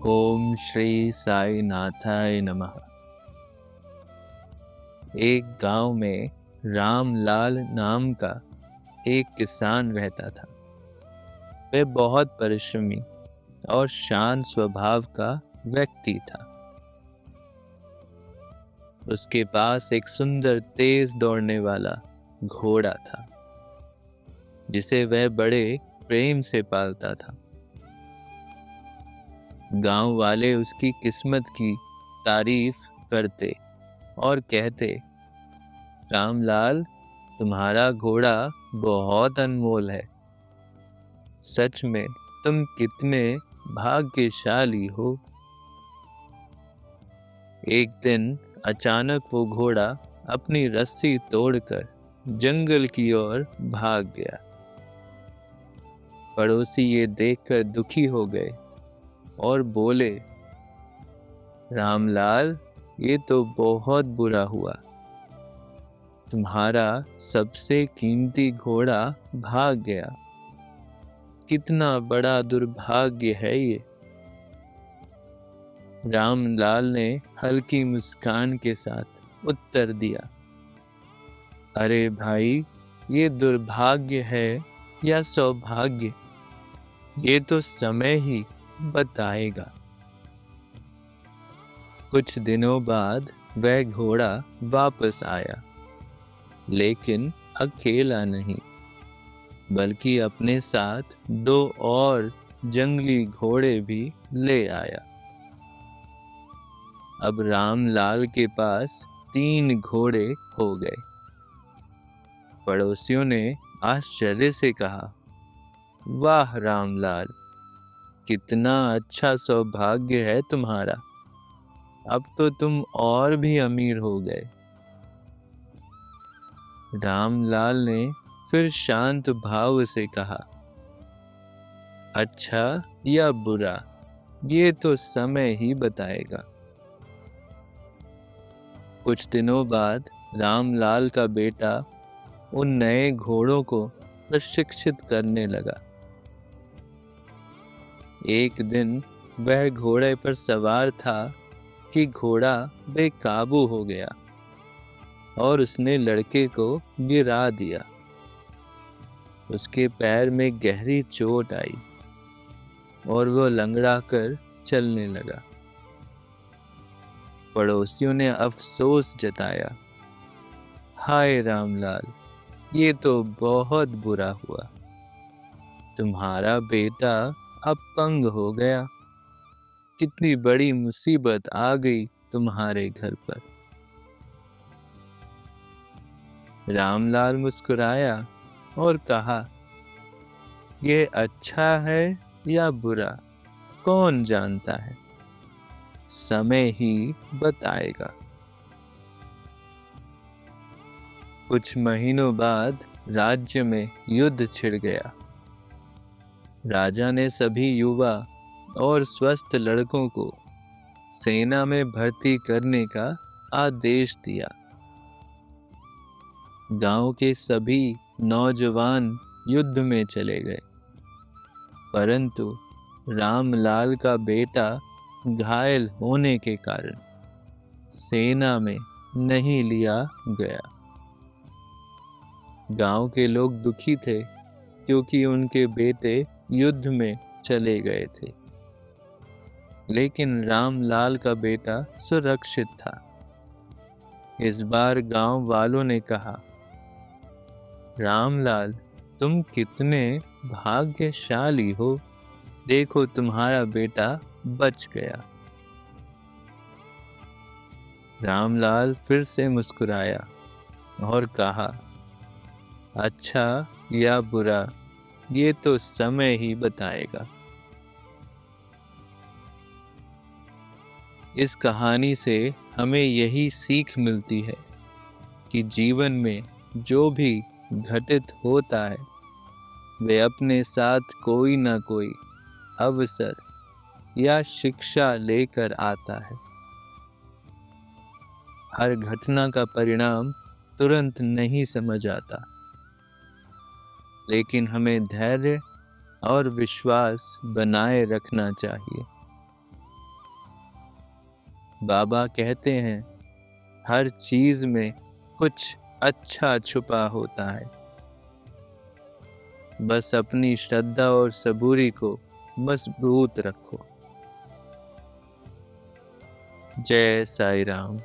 ओम श्री साई नाथाय नमः। एक गांव में रामलाल नाम का एक किसान रहता था। वह बहुत परिश्रमी और शांत स्वभाव का व्यक्ति था। उसके पास एक सुंदर तेज दौड़ने वाला घोड़ा था, जिसे वह बड़े प्रेम से पालता था। गांव वाले उसकी किस्मत की तारीफ करते और कहते, रामलाल, तुम्हारा घोड़ा बहुत अनमोल है। सच में तुम कितने भाग्यशाली हो। एक दिन अचानक वो घोड़ा अपनी रस्सी तोड़कर जंगल की ओर भाग गया। पड़ोसी ये देखकर दुखी हो गए और बोले, रामलाल, ये तो बहुत बुरा हुआ। तुम्हारा सबसे कीमती घोड़ा भाग गया। कितना बड़ा दुर्भाग्य है ये। रामलाल ने हल्की मुस्कान के साथ उत्तर दिया, अरे भाई, ये दुर्भाग्य है या सौभाग्य, ये तो समय ही बताएगा। कुछ दिनों बाद वह घोड़ा वापस आया, लेकिन अकेला नहीं, बल्कि अपने साथ 2 और जंगली घोड़े भी ले आया। अब रामलाल के पास 3 घोड़े हो गए। पड़ोसियों ने आश्चर्य से कहा, वाह रामलाल, कितना अच्छा सौभाग्य है तुम्हारा। अब तो तुम और भी अमीर हो गए। रामलाल ने फिर शांत भाव से कहा, अच्छा या बुरा, ये तो समय ही बताएगा। कुछ दिनों बाद रामलाल का बेटा उन नए घोड़ों को प्रशिक्षित करने लगा। एक दिन वह घोड़े पर सवार था कि घोड़ा बेकाबू हो गया और उसने लड़के को गिरा दिया। उसके पैर में गहरी चोट आई और वो लंगड़ा कर चलने लगा। पड़ोसियों ने अफसोस जताया, हाय रामलाल, ये तो बहुत बुरा हुआ। तुम्हारा बेटा अपंग हो गया। कितनी बड़ी मुसीबत आ गई तुम्हारे घर पर। रामलाल मुस्कुराया और कहा, ये अच्छा है या बुरा, कौन जानता है, समय ही बताएगा। कुछ महीनों बाद राज्य में युद्ध छिड़ गया। राजा ने सभी युवा और स्वस्थ लड़कों को सेना में भर्ती करने का आदेश दिया। गांव के सभी नौजवान युद्ध में चले गए, परंतु रामलाल का बेटा घायल होने के कारण सेना में नहीं लिया गया। गांव के लोग दुखी थे, क्योंकि उनके बेटे युद्ध में चले गए थे, लेकिन रामलाल का बेटा सुरक्षित था। इस बार गांव वालों ने कहा, रामलाल, तुम कितने भाग्यशाली हो। देखो, तुम्हारा बेटा बच गया। रामलाल फिर से मुस्कुराया और कहा, अच्छा या बुरा, ये तो समय ही बताएगा। इस कहानी से हमें यही सीख मिलती है कि जीवन में जो भी घटित होता है, वे अपने साथ कोई ना कोई अवसर या शिक्षा लेकर आता है। हर घटना का परिणाम तुरंत नहीं समझ आता, लेकिन हमें धैर्य और विश्वास बनाए रखना चाहिए। बाबा कहते हैं, हर चीज में कुछ अच्छा छुपा होता है। बस अपनी श्रद्धा और सबूरी को मजबूत रखो। जय साईं राम।